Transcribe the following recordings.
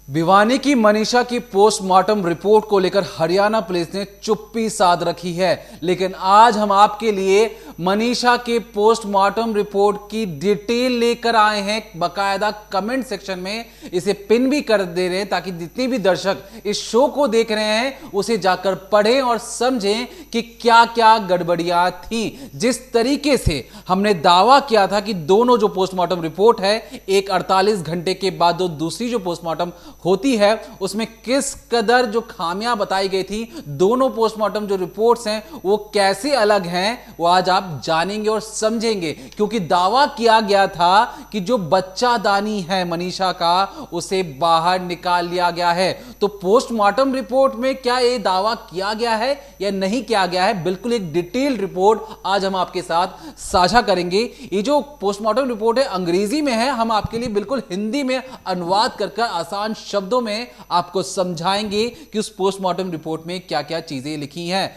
भिवानी की मनीषा की postmortem report को लेकर हरियाणा पुलिस ने चुप्पी साध रखी है, लेकिन आज हम आपके लिए मनीषा के पोस्टमार्टम रिपोर्ट की डिटेल लेकर आए हैं। बकायदा कमेंट सेक्शन में इसे पिन भी कर दे रहे हैं ताकि जितने भी दर्शक इस शो को देख रहे हैं उसे जाकर पढ़ें और समझें कि क्या क्या गड़बड़ियां थी। जिस तरीके से हमने दावा किया था कि दोनों जो पोस्टमार्टम रिपोर्ट है, एक 48 घंटे के बाद जो दूसरी जो पोस्टमार्टम होती है उसमें किस कदर जो खामियां बताई गई थी, दोनों पोस्टमार्टम जो रिपोर्ट्स हैं वो कैसे अलग हैं, वो आज आप जानेंगे और समझेंगे। क्योंकि दावा किया गया था कि जो बच्चादानी है मनीषा का, उसे बाहर निकाल लिया गया है। तो पोस्टमार्टम रिपोर्ट में क्या यह दावा किया गया है या नहीं किया गया है, बिल्कुल एक डिटेल रिपोर्ट आज हम आपके साथ साझा करेंगे। ये जो पोस्टमार्टम रिपोर्ट है अंग्रेजी में है, हम आपके लिए बिल्कुल हिंदी में अनुवाद कर आसान शब्दों में आपको समझाएंगे कि उस पोस्टमार्टम रिपोर्ट में क्या क्या चीजें लिखी हैं।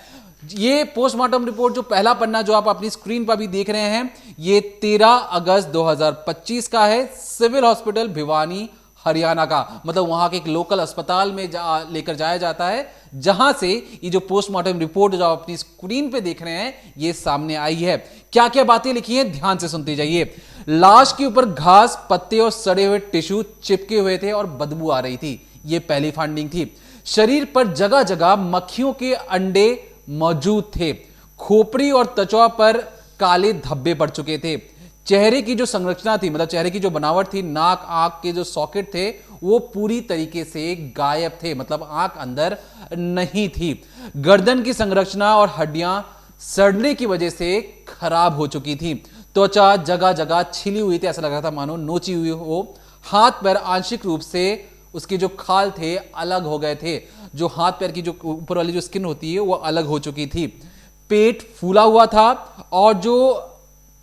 ये पोस्टमार्टम रिपोर्ट जो पहला पन्ना जो आप अपनी स्क्रीन पर भी देख रहे हैं, ये 13 अगस्त 2025 का है। सिविल हॉस्पिटल भिवानी हरियाणा का, मतलब वहां के एक लोकल अस्पताल में लेकर जाया जाता है, जहां से ये जो पोस्टमार्टम रिपोर्ट जो आप अपनी स्क्रीन पे देख रहे हैं ये सामने आई है। क्या क्या बातें लिखी हैं ध्यान से सुनते जाइए। लाश के ऊपर घास, पत्ते और सड़े हुए टिश्यू चिपके हुए थे और बदबू आ रही थी, ये पहली फाइंडिंग थी। शरीर पर जगह जगह मक्खियों के अंडे मौजूद थे। खोपड़ी और त्वचा पर काले धब्बे पड़ चुके थे। चेहरे की जो संरचना थी, मतलब चेहरे की जो बनावट थी, नाक आंख के जो सॉकेट थे वो पूरी तरीके से गायब थे, मतलब आंख अंदर नहीं थी। गर्दन की संरचना और हड्डियां सड़ने की वजह से खराब हो चुकी थी। त्वचा जगह जगह छिली हुई थी, ऐसा लग रहा था मानो नोची हुई हो। हाथ पैर आंशिक रूप से उसके जो खाल थे अलग हो गए थे, जो हाथ पैर की जो ऊपर वाली जो स्किन होती है वो अलग हो चुकी थी। पेट फूला हुआ था और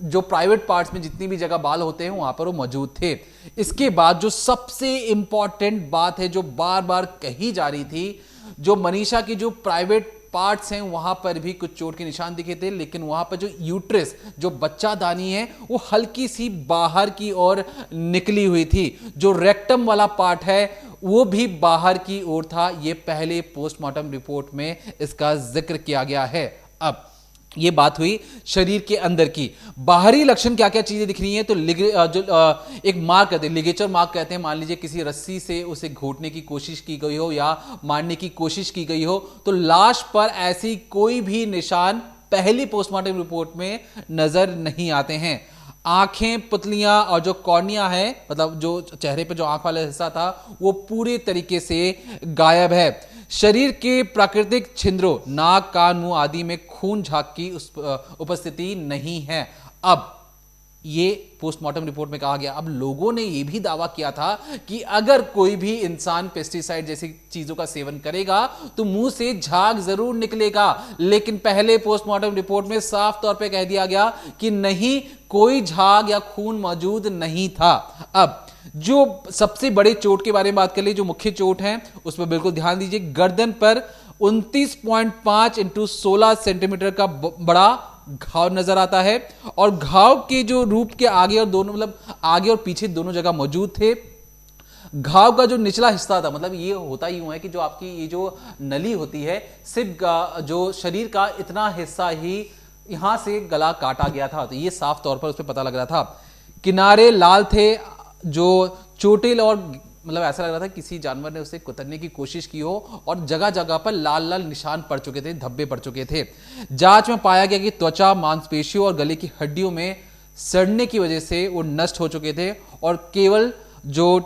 जो प्राइवेट पार्ट्स में जितनी भी जगह बाल होते हैं वहां पर वो मौजूद थे। इसके बाद जो सबसे इंपॉर्टेंट बात है जो बार बार कही जा रही थी, जो मनीषा की जो प्राइवेट पार्ट्स हैं वहां पर भी कुछ चोट के निशान दिखे थे, लेकिन वहां पर जो यूट्रस, जो बच्चादानी है, वो हल्की सी बाहर की ओर निकली हुई थी। जो रेक्टम वाला पार्ट है वो भी बाहर की ओर था। ये पहले पोस्टमार्टम रिपोर्ट में इसका जिक्र किया गया है। अब ये बात हुई शरीर के अंदर की। बाहरी लक्षण क्या क्या चीजें दिख रही हैं, तो एक मार्क कहते हैं, लिगेचर मार्क कहते हैं। मान लीजिए किसी रस्सी से उसे घोटने की कोशिश की गई हो या मारने की कोशिश की गई हो, तो लाश पर ऐसी कोई भी निशान पहली पोस्टमार्टम रिपोर्ट में नजर नहीं आते हैं। आंखें, पुतलियां और जो कॉर्निया है, मतलब जो चेहरे पे जो आंख वाला हिस्सा था, वो पूरी तरीके से गायब है। शरीर के प्राकृतिक छिद्रों, नाक, कान, मुंह आदि में खून झाग की उपस्थिति नहीं है। अब ये पोस्टमार्टम रिपोर्ट में कहा गया। अब लोगों ने यह भी दावा किया था कि अगर कोई भी इंसान पेस्टिसाइड जैसी चीजों का सेवन करेगा तो मुंह से झाग जरूर निकलेगा, लेकिन पहले पोस्टमार्टम रिपोर्ट में साफ तौर पे कह दिया गया कि नहीं, कोई झाग या खून मौजूद नहीं था। अब जो सबसे बड़े चोट के बारे में बात कर ली, जो मुख्य चोट है उस पर बिल्कुल ध्यान दीजिए। गर्दन पर 29.5 इंटू 16 सेंटीमीटर का बड़ा घाव नजर आता है और घाव के जो रूप के आगे और दोनों, मतलब आगे और पीछे दोनों जगह मौजूद थे। घाव का जो निचला हिस्सा था, मतलब ये होता यूं है कि जो आपकी ये जो नली होती है, सिर्फ जो शरीर का इतना हिस्सा ही यहां से गला काटा गया था, तो ये साफ तौर पर उस पर पता लग रहा था। किनारे लाल थे, जो चोटिल और मतलब ऐसा लग रहा था किसी जानवर ने उसे कुतरने की कोशिश की हो, और जगह जगह पर लाल लाल निशान पड़ चुके थे, धब्बे पड़ चुके थे। जांच में पाया गया कि त्वचा, मांसपेशियों और गले की हड्डियों में सड़ने की वजह से वो नष्ट हो चुके थे और केवल जो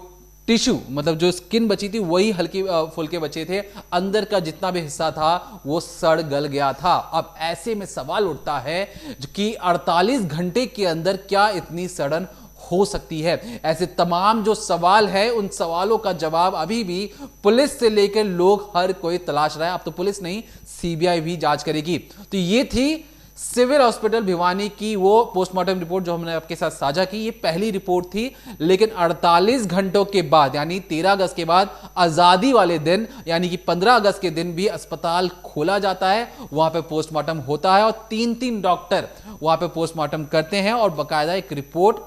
टिश्यू, मतलब जो स्किन बची थी वही हल्की फुल्के बचे थे। अंदर का जितना भी हिस्सा था वो सड़ गल गया था। अब ऐसे में सवाल उठता है कि 48 घंटे के अंदर क्या इतनी सड़न हो सकती है। ऐसे तमाम जो सवाल है, उन सवालों का जवाब अभी भी पुलिस से लेकर लोग हर कोई तलाश रहा है। अब तो पुलिस नहीं, सीबीआई भी जांच करेगी। तो ये थी सिविल हॉस्पिटल भिवानी की वो पोस्टमार्टम रिपोर्ट जो हमने आपके साथ साझा की। ये पहली रिपोर्ट थी, लेकिन 48 घंटों के बाद, यानी 13 अगस्त के बाद आजादी वाले दिन, यानी कि 15 अगस्त के दिन भी अस्पताल खोला जाता है, वहां पे पोस्टमार्टम होता है और 3-3 डॉक्टर वहां पे पोस्टमार्टम करते हैं और बाकायदा एक रिपोर्ट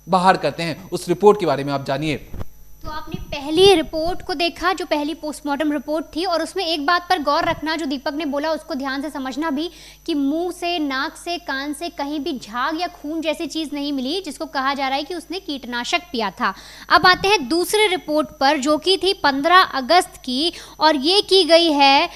बाहर करते हैं। उस रिपोर्ट के बारे में आप जानिए। तो आपने पहली रिपोर्ट को देखा, जो पहली पोस्टमार्टम रिपोर्ट थी, और उसमें एक बात पर गौर रखना, जो दीपक ने बोला उसको ध्यान से समझना भी, कि मुंह से, नाक से, कान से कहीं भी झाग या खून जैसी चीज़ नहीं मिली, जिसको कहा जा रहा है कि उसने कीटनाशक पिया था। अब आते हैं दूसरी रिपोर्ट पर, जो कि थी 15 अगस्त की, और ये की गई है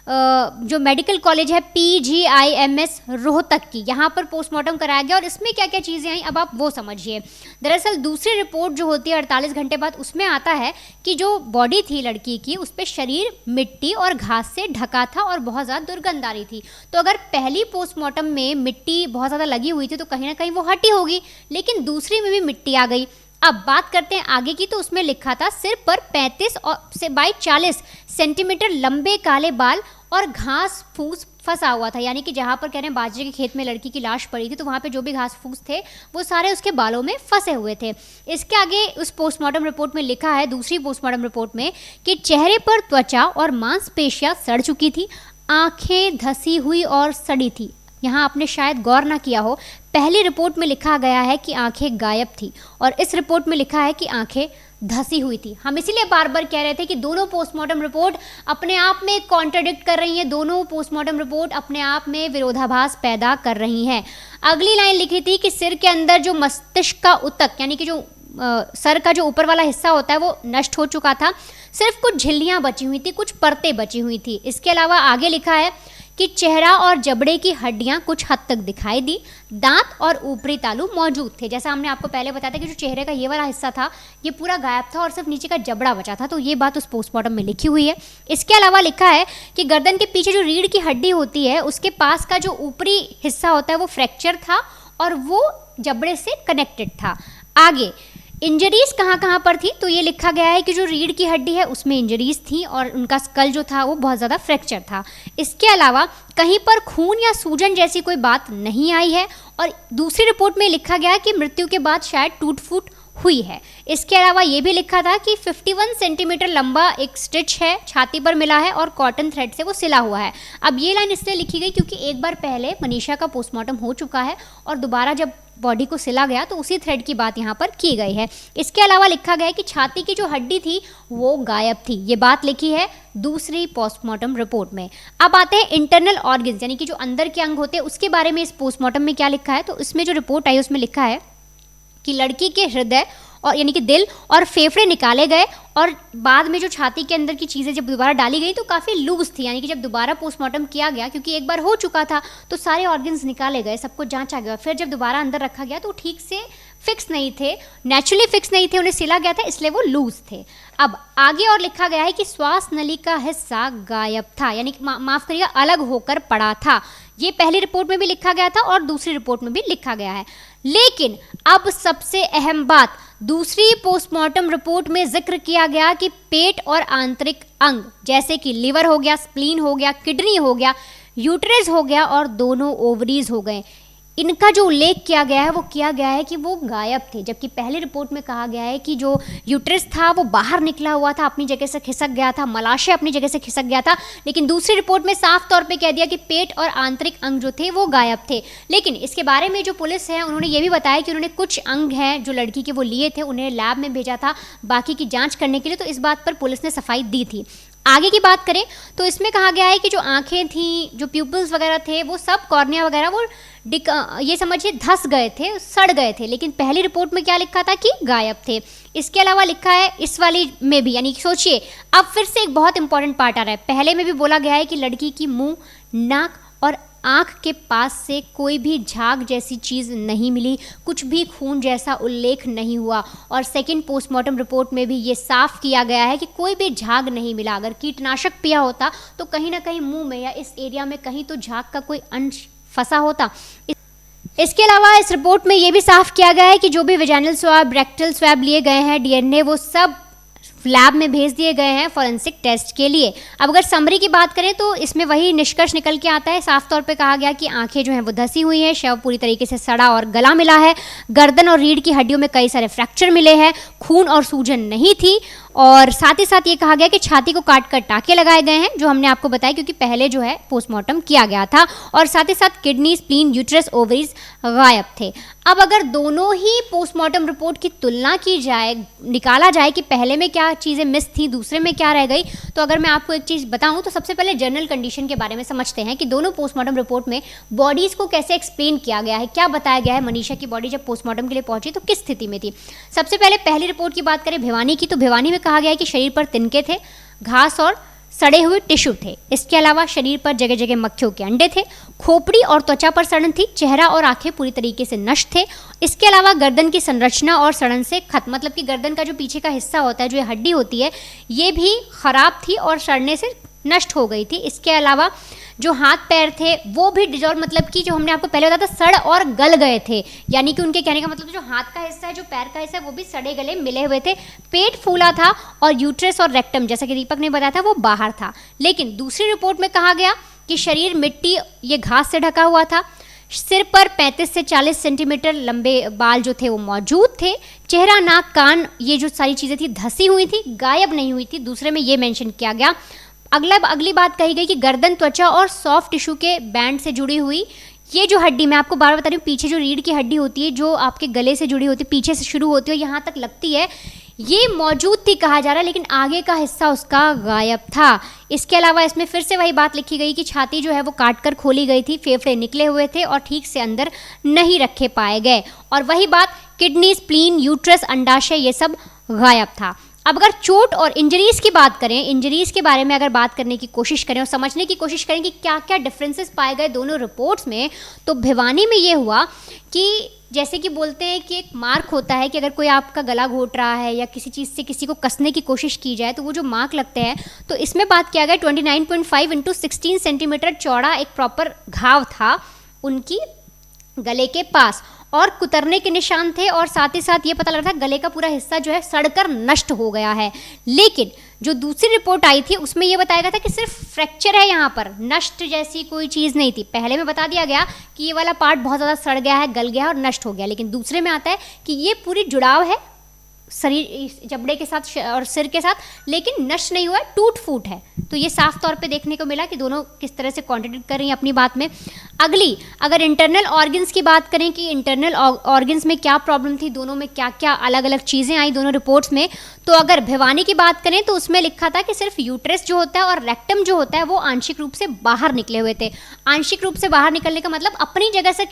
जो मेडिकल कॉलेज है PGIMS रोहतक की, यहाँ पर पोस्टमार्टम कराया गया। और इसमें क्या क्या चीज़ें आई अब आप वो समझिए। दरअसल दूसरी रिपोर्ट जो होती है 48 घंटे बाद, उसमें आता है कि जो बॉडी थी लड़की की, उस पर शरीर मिट्टी और घास से ढका था और बहुत ज़्यादा दुर्गंध आ रही थी। तो अगर पहली पोस्टमार्टम में मिट्टी बहुत ज़्यादा लगी हुई थी तो कहीं ना कहीं वो हटी होगी, लेकिन दूसरी में भी मिट्टी आ गई। अब बात करते हैं आगे की, तो उसमें लिखा था सिर पर 35 से बाई 40 सेंटीमीटर लंबे काले बाल और घास फूस फंसा हुआ था। यानी कि जहाँ पर कह रहे हैं बाजरे के खेत में लड़की की लाश पड़ी थी, तो वहाँ पे जो भी घास फूस थे वो सारे उसके बालों में फंसे हुए थे। इसके आगे उस पोस्टमार्टम रिपोर्ट में लिखा है, दूसरी पोस्टमार्टम रिपोर्ट में, कि चेहरे पर त्वचा और मांसपेशियां सड़ चुकी थी, आंखें धसी हुई और सड़ी थी। यहाँ आपने शायद गौर ना किया हो, पहली रिपोर्ट में लिखा गया है कि आंखें गायब थी, और इस रिपोर्ट में लिखा है कि आंखें धसी हुई थी। हम इसीलिए बार बार कह रहे थे कि दोनों पोस्टमार्टम रिपोर्ट अपने आप में कॉन्ट्राडिक्ट कर रही हैं, दोनों पोस्टमार्टम रिपोर्ट अपने आप में विरोधाभास पैदा कर रही हैं। अगली लाइन लिखी थी कि सिर के अंदर जो मस्तिष्क का ऊतक, यानी कि जो सर का जो ऊपर वाला हिस्सा होता है, वो नष्ट हो चुका था, सिर्फ कुछ झिल्लियाँ बची हुई थी, कुछ परतें बची हुई थी। इसके अलावा आगे लिखा है कि चेहरा और जबड़े की हड्डियां कुछ हद तक दिखाई दी, दांत और ऊपरी तालू मौजूद थे। जैसा हमने आपको पहले बताया था कि जो चेहरे का ये वाला हिस्सा था ये पूरा गायब था और सिर्फ नीचे का जबड़ा बचा था, तो ये बात उस पोस्टमार्टम में लिखी हुई है। इसके अलावा लिखा है कि गर्दन के पीछे जो रीढ़ की हड्डी होती है, उसके पास का जो ऊपरी हिस्सा होता है वो फ्रैक्चर था और वो जबड़े से कनेक्टेड था। आगे इंजरीज कहाँ कहाँ पर थी, तो ये लिखा गया है कि जो रीढ़ की हड्डी है उसमें इंजरीज थी और उनका स्कल जो था वो बहुत ज़्यादा फ्रैक्चर था। इसके अलावा कहीं पर खून या सूजन जैसी कोई बात नहीं आई है, और दूसरी रिपोर्ट में लिखा गया है कि मृत्यु के बाद शायद टूट फूट हुई है। इसके अलावा ये भी लिखा था कि 51 सेंटीमीटर लंबा एक स्टिच है, छाती पर मिला है और कॉटन थ्रेड से वो सिला हुआ है। अब ये लाइन इसलिए लिखी गई क्योंकि एक बार पहले मनीषा का पोस्टमार्टम हो चुका है और दोबारा जब बॉडी को सिला गया तो उसी थ्रेड की बात यहाँ पर की गई है। इसके अलावा लिखा गया है कि छाती की जो हड्डी थी वो गायब थी, ये बात लिखी है दूसरी पोस्टमार्टम रिपोर्ट में। अब आते हैं इंटरनल ऑर्गन्स, यानी कि जो अंदर के अंग होते हैं, उसके बारे में इस पोस्टमार्टम में क्या लिखा है। तो इसमें जो रिपोर्ट आई उसमें लिखा है कि लड़की के हृदय और यानी कि दिल और फेफड़े निकाले गए, और बाद में जो छाती के अंदर की चीज़ें जब दोबारा डाली गई तो काफ़ी लूज थी, यानी कि जब दोबारा पोस्टमार्टम किया गया, क्योंकि एक बार हो चुका था तो सारे ऑर्गन्स निकाले गए, सबको जांचा गया, फिर जब दोबारा अंदर रखा गया तो ठीक से फिक्स नहीं थे, नेचुरली फिक्स नहीं थे, उन्हें सिला गया था इसलिए वो लूज थे। अब आगे और लिखा गया है कि श्वास नली का हिस्सा गायब था, यानी कि माफ करिएगा अलग होकर पड़ा था। ये पहली रिपोर्ट में भी लिखा गया था और दूसरी रिपोर्ट में भी लिखा गया है। लेकिन अब सबसे अहम बात, दूसरी पोस्टमार्टम रिपोर्ट में जिक्र किया गया कि पेट और आंतरिक अंग जैसे कि लिवर हो गया, स्प्लीन हो गया, किडनी हो गया, यूट्रस हो गया और दोनों ओवरीज हो गए, इनका जो उल्लेख किया गया है वो किया गया है कि वो गायब थे। जबकि पहली रिपोर्ट में कहा गया है कि जो यूट्रस था वो बाहर निकला हुआ था, अपनी जगह से खिसक गया था, मलाशय अपनी जगह से खिसक गया था। लेकिन दूसरी रिपोर्ट में साफ तौर पे कह दिया कि पेट और आंतरिक अंग जो थे वो गायब थे। लेकिन इसके बारे में जो पुलिस है उन्होंने ये भी बताया कि उन्होंने कुछ अंग हैं जो लड़की के वो लिए थे, उन्हें लैब में भेजा था बाकी की जाँच करने के लिए, तो इस बात पर पुलिस ने सफाई दी थी। आगे की बात करें तो इसमें कहा गया है कि जो आंखें थी, जो प्यूपल्स वगैरह थे, वो सब कॉर्निया वगैरह वो ये समझिए धस गए थे, सड़ गए थे। लेकिन पहली रिपोर्ट में क्या लिखा था कि गायब थे। इसके अलावा लिखा है इस वाली में भी, यानी सोचिए अब फिर से एक बहुत इंपॉर्टेंट पार्ट आ रहा है। पहले में भी बोला गया है कि लड़की की मुंह, नाक और आँख के पास से कोई भी झाग जैसी चीज़ नहीं मिली, कुछ भी खून जैसा उल्लेख नहीं हुआ। और सेकंड पोस्टमार्टम रिपोर्ट में भी ये साफ किया गया है कि कोई भी झाग नहीं मिला। अगर कीटनाशक पिया होता तो कहीं ना कहीं मुंह में या इस एरिया में कहीं तो झाग का कोई अंश फंसा होता। इसके अलावा इस रिपोर्ट में ये भी साफ किया गया है कि जो भी वेजाइनल स्वैब, रेक्टल स्वैब लिए गए हैं, डीएनए, वो सब लैब में भेज दिए गए हैं फॉरेंसिक टेस्ट के लिए। अब अगर समरी की बात करें तो इसमें वही निष्कर्ष निकल के आता है। साफ तौर पे कहा गया कि आंखें जो हैं वो धसी हुई हैं, शव पूरी तरीके से सड़ा और गला मिला है, गर्दन और रीढ़ की हड्डियों में कई सारे फ्रैक्चर मिले हैं, खून और सूजन नहीं थी, और साथ ही साथ ये कहा गया कि छाती को काट कर टाँके लगाए गए हैं, जो हमने आपको बताया, क्योंकि पहले जो है पोस्टमार्टम किया गया था। और साथ ही साथ किडनी, स्प्लीन, यूट्रस, ओवरीज गायब थे। अब अगर दोनों ही पोस्टमार्टम रिपोर्ट की तुलना की जाए, निकाला जाए कि पहले में क्या चीज़ें मिस थी, दूसरे में क्या रह गई, तो अगर मैं आपको एक चीज़ बताऊं तो सबसे पहले जनरल कंडीशन के बारे में समझते हैं कि दोनों पोस्टमार्टम रिपोर्ट में बॉडीज़ को कैसे एक्सप्लेन किया गया है, क्या बताया गया है। मनीषा की बॉडी जब पोस्टमार्टम के लिए पहुंची तो किस स्थिति में थी। सबसे पहले पहली रिपोर्ट की बात करें भिवानी की, तो भिवानी में कहा गया है कि शरीर पर तिनके थे, घास और सड़े हुए टिश्यू थे। इसके अलावा शरीर पर जगह जगह मक्खियों के अंडे थे, खोपड़ी और त्वचा पर सड़न थी, चेहरा और आंखें पूरी तरीके से नष्ट थे। इसके अलावा गर्दन की संरचना और सड़न से खत्म, मतलब कि गर्दन का जो पीछे का हिस्सा होता है, जो ये हड्डी होती है, ये भी खराब थी और सड़ने से नष्ट हो गई थी। इसके अलावा जो हाथ पैर थे वो भी डिजॉल्व, मतलब कि जो हमने आपको पहले बताया था सड़ और गल गए थे, यानी कि उनके कहने का मतलब जो हाथ का हिस्सा है, जो पैर का हिस्सा है, वो भी सड़े गले मिले हुए थे। पेट फूला था और यूट्रस और रेक्टम, जैसा कि दीपक ने बताया था, वो बाहर था। लेकिन दूसरी रिपोर्ट में कहा गया कि शरीर मिट्टी, ये घास से ढका हुआ था। सिर पर 35 से 40 सेंटीमीटर लंबे बाल जो थे वो मौजूद थे। चेहरा, नाक, कान, ये जो सारी चीज़ें थी धसी हुई थी, गायब नहीं हुई थी। दूसरे में ये मेंशन किया गया। अगली बात कही गई कि गर्दन, त्वचा और सॉफ्ट टिश्यू के बैंड से जुड़ी हुई ये जो हड्डी, मैं आपको बार बता रही हूँ, पीछे जो रीढ़ की हड्डी होती है, जो आपके गले से जुड़ी होती है, पीछे से शुरू होती है, यहाँ तक लगती है, ये मौजूद थी कहा जा रहा है, लेकिन आगे का हिस्सा उसका गायब था। इसके अलावा इसमें फिर से वही बात लिखी गई कि छाती जो है वो काट कर खोली गई थी, फेफड़े निकले हुए थे और ठीक से अंदर नहीं रखे पाए गए। और वही बात किडनी, स्प्लीन, यूट्रस, अंडाशय, ये सब गायब था। अब अगर चोट और इंजरीज़ की बात करें, इंजरीज़ के बारे में अगर बात करने की कोशिश करें और समझने की कोशिश करें कि क्या क्या डिफरेंसेस पाए गए दोनों रिपोर्ट्स में, तो भिवानी में ये हुआ कि जैसे कि बोलते हैं कि एक मार्क होता है कि अगर कोई आपका गला घोट रहा है या किसी चीज़ से किसी को कसने की कोशिश की जाए तो वो जो मार्क लगते हैं, तो इसमें बात किया गया 29.5 इंटू 16 सेंटीमीटर चौड़ा एक प्रॉपर घाव था उनकी गले के पास, और कुतरने के निशान थे, और साथ ही साथ ये पता लग रहा था गले का पूरा हिस्सा जो है सड़कर नष्ट हो गया है। लेकिन जो दूसरी रिपोर्ट आई थी उसमें ये बताया गया था कि सिर्फ फ्रैक्चर है, यहाँ पर नष्ट जैसी कोई चीज़ नहीं थी। पहले में बता दिया गया कि ये वाला पार्ट बहुत ज़्यादा सड़ गया है, गल गया है और नष्ट हो गया, लेकिन दूसरे में आता है कि ये पूरी जुड़ाव है शरीर, जबड़े के साथ और सिर के साथ, लेकिन नष्ट नहीं हुआ है, टूट फूट है। तो ये साफ तौर पे देखने को मिला कि दोनों किस तरह से कॉन्ट्रडिक्ट कर रही हैं अपनी बात में। अगली, अगर इंटरनल ऑर्गन्स की बात करें कि इंटरनल ऑर्गन्स में क्या प्रॉब्लम थी, दोनों में क्या क्या अलग अलग चीज़ें आई दोनों रिपोर्ट्स में, तो अगर भिवानी की बात करें तो उसमें लिखा था कि सिर्फ यूट्रस जो होता है और रेक्टम जो होता है वो आंशिक रूप से बाहर निकले हुए थे। आंशिक रूप से बाहर निकलने का मतलब अपनी जगह से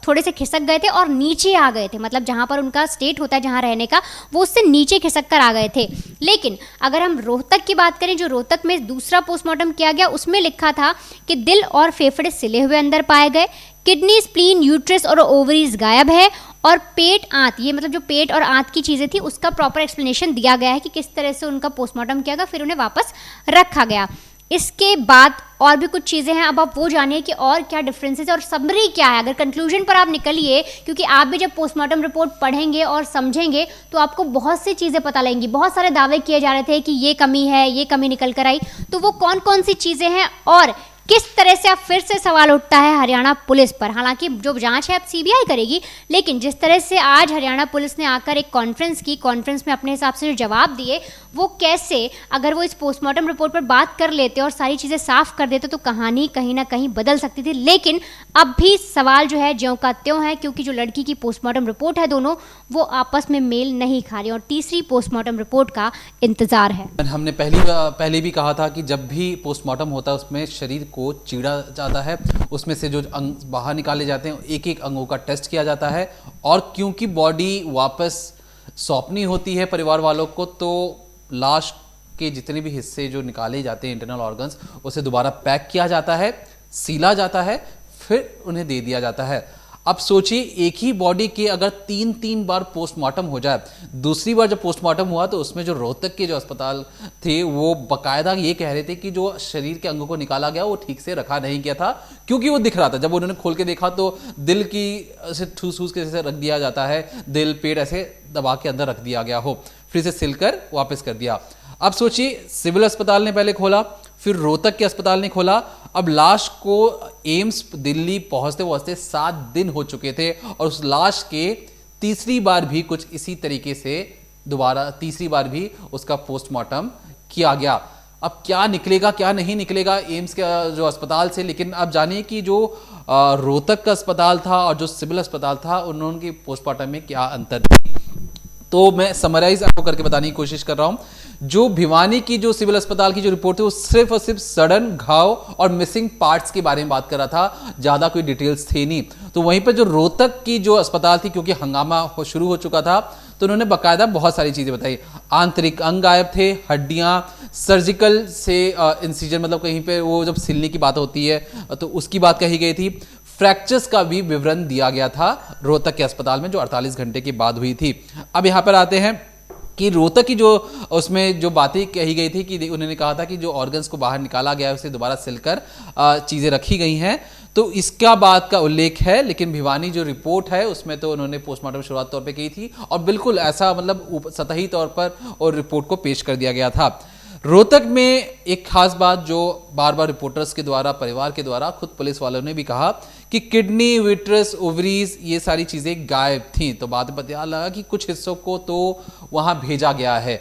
थोड़े से खिसक गए थे और नीचे आ गए थे, मतलब जहाँ पर उनका स्टेट होता है जहाँ रहने का, वो उससे नीचे खिसक कर आ गए थे। लेकिन अगर हम रोहतक की बात करें, जो रोहतक में दूसरा पोस्टमार्टम किया गया, उसमें लिखा था कि दिल और फेफड़े सिले हुए अंदर पाए गए, किडनी, स्प्लीन, यूट्रस और ओवरीज गायब है, और पेट, आंत, ये मतलब जो पेट और आंत की चीज़ें थी उसका प्रॉपर एक्सप्लेनेशन दिया गया है कि किस तरह से उनका पोस्टमार्टम किया गया, फिर उन्हें वापस रखा गया। इसके बाद और भी कुछ चीज़ें हैं, अब आप वो जानिए कि और क्या डिफरेंसेस और समरी क्या है। अगर कंक्लूजन पर आप निकलिए, क्योंकि आप भी जब पोस्टमार्टम रिपोर्ट पढ़ेंगे और समझेंगे तो आपको बहुत सी चीज़ें पता लगेंगी। बहुत सारे दावे किए जा रहे थे कि ये कमी है, ये कमी निकल कर आई, तो वो कौन कौन सी चीज़ें हैं और किस तरह से अब फिर से सवाल उठता है हरियाणा पुलिस पर। हालांकि जो जांच है अब सीबीआई करेगी, लेकिन जिस तरह से आज हरियाणा पुलिस ने आकर एक कॉन्फ्रेंस की, कॉन्फ्रेंस में अपने हिसाब से जो जवाब दिए, वो कैसे, अगर वो इस पोस्टमार्टम रिपोर्ट पर बात कर लेते और सारी चीज़ें साफ कर देते तो कहानी कहीं ना कहीं बदल सकती थी। लेकिन अब भी सवाल जो है ज्यों का त्यों है, क्योंकि जो लड़की की पोस्टमार्टम रिपोर्ट है दोनों, वो आपस में मेल नहीं खा रही और तीसरी पोस्टमार्टम रिपोर्ट का इंतजार है। हमने पहले भी कहा था कि जब भी पोस्टमार्टम होता है उसमें शरीर को चीरा जाता है, उसमें से जो अंग बाहर निकाले जाते हैं, एक एक अंगों का टेस्ट किया जाता है, और क्योंकि बॉडी वापस सौंपनी होती है परिवार वालों को, तो लाश के जितने भी हिस्से जो निकाले जाते हैं, इंटरनल ऑर्गन्स, उसे दोबारा पैक किया जाता है, सीला जाता है, फिर उन्हें दे दिया जाता है। अब सोचिए, एक ही बॉडी के अगर 3 बार पोस्टमार्टम हो जाए, दूसरी बार जब पोस्टमार्टम हुआ तो उसमें जो रोहतक के जो अस्पताल थे वो बकायदा ये कह रहे थे कि जो शरीर के अंगों को निकाला गया वो ठीक से रखा नहीं गया था, क्योंकि वो दिख रहा था। जब उन्होंने खोल के देखा तो दिल की ऐसे ठूस के जैसे रख दिया जाता है, दिल पेट ऐसे दबा के अंदर रख दिया गया हो, फिर से सिलकर वापस कर दिया। अब सोचिए, सिविल अस्पताल ने पहले खोला, फिर रोहतक के अस्पताल ने खोला, अब लाश को एम्स दिल्ली पहुंचते पहुंचते 7 दिन हो चुके थे, और उस लाश के तीसरी बार भी कुछ इसी तरीके से दोबारा तीसरी बार भी उसका पोस्टमार्टम किया गया। अब क्या निकलेगा क्या नहीं निकलेगा एम्स के जो अस्पताल से, लेकिन अब जानिए कि जो रोहतक का अस्पताल था और जो सिविल अस्पताल था उन्होंने पोस्टमार्टम में क्या अंतर थी। तो मैं समराइज आपको करके बताने की कोशिश कर रहा हूं। जो भिवानी की जो सिविल अस्पताल की जो रिपोर्ट थी वो सिर्फ और सिर्फ सड़न, घाव और मिसिंग पार्ट्स के बारे में बात कर रहा था, ज्यादा कोई डिटेल्स थे नहीं। तो वहीं पर जो रोहतक की जो अस्पताल थी, क्योंकि हंगामा शुरू हो चुका था, तो उन्होंने बकायदा बहुत सारी चीजें बताई। आंतरिक अंग गायब थे, हड्डियां, सर्जिकल से इंसिजन, मतलब कहीं पे वो जब सिलने की बात होती है तो उसकी बात कही गई थी। फ्रैक्चर्स का भी विवरण दिया गया था रोहतक के अस्पताल में, जो 48 घंटे के बाद हुई थी। अब यहां पर आते हैं कि रोहतक की जो उसमें जो बातें कही गई थी कि उन्होंने कहा था कि जो ऑर्गन्स को बाहर निकाला गया है उसे दोबारा सिलकर चीजें रखी गई हैं, तो इसका बात का उल्लेख है। लेकिन भिवानी जो रिपोर्ट है उसमें तो उन्होंने पोस्टमार्टम शुरुआत तौर पे की थी और बिल्कुल ऐसा मतलब सतही तौर पर और रिपोर्ट को पेश कर दिया गया था। रोहतक में एक खास बात जो बार बार रिपोर्टर्स के द्वारा, परिवार के द्वारा, खुद पुलिस वालों ने भी कहा कि किडनी, विट्रस, ओवरीज ये सारी चीजें गायब थी। तो बाद में पता लगा कि कुछ हिस्सों को तो वहां भेजा गया है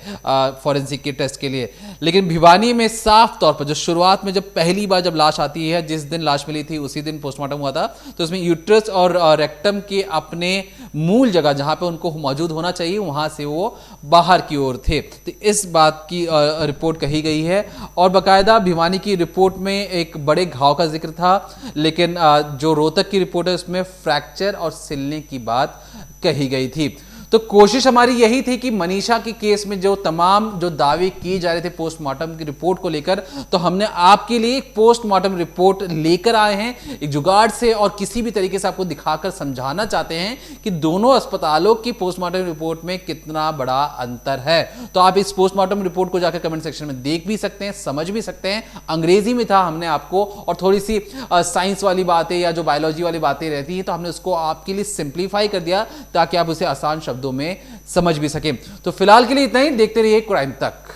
फॉरेंसिक के टेस्ट के लिए। लेकिन भिवानी में साफ तौर पर जो शुरुआत में जब पहली बार जब लाश आती है, जिस दिन लाश मिली थी उसी दिन पोस्टमार्टम हुआ था, तो उसमें यूट्रस और रेक्टम के अपने मूल जगह जहां पे उनको मौजूद होना चाहिए वहां से वो बाहर की ओर थे। तो इस बात की रिपोर्ट कही गई है और बकायदा भिवानी की रिपोर्ट में एक बड़े घाव का जिक्र था, लेकिन जो रोहतक की रिपोर्ट है उसमें फ्रैक्चर और सिलने की बात कही गई थी। तो कोशिश हमारी यही थी कि मनीषा के केस में जो तमाम जो दावे किए जा रहे थे पोस्टमार्टम की रिपोर्ट को लेकर, तो हमने आपके लिए एक पोस्टमार्टम रिपोर्ट लेकर आए हैं एक जुगाड़ से, और किसी भी तरीके से आपको दिखाकर समझाना चाहते हैं कि दोनों अस्पतालों की पोस्टमार्टम रिपोर्ट में कितना बड़ा अंतर है। तो आप इस पोस्टमार्टम रिपोर्ट को जाकर कमेंट सेक्शन में देख भी सकते हैं, समझ भी सकते हैं। अंग्रेजी में था हमने आपको, और थोड़ी सी साइंस वाली बातें या जो बायोलॉजी वाली बातें रहती है तो हमने उसको आपके लिए सिंप्लीफाई कर दिया ताकि आप उसे आसान शब्दों में समझ भी सके। तो फिलहाल के लिए इतना ही, देखते रहिए क्राइम तक।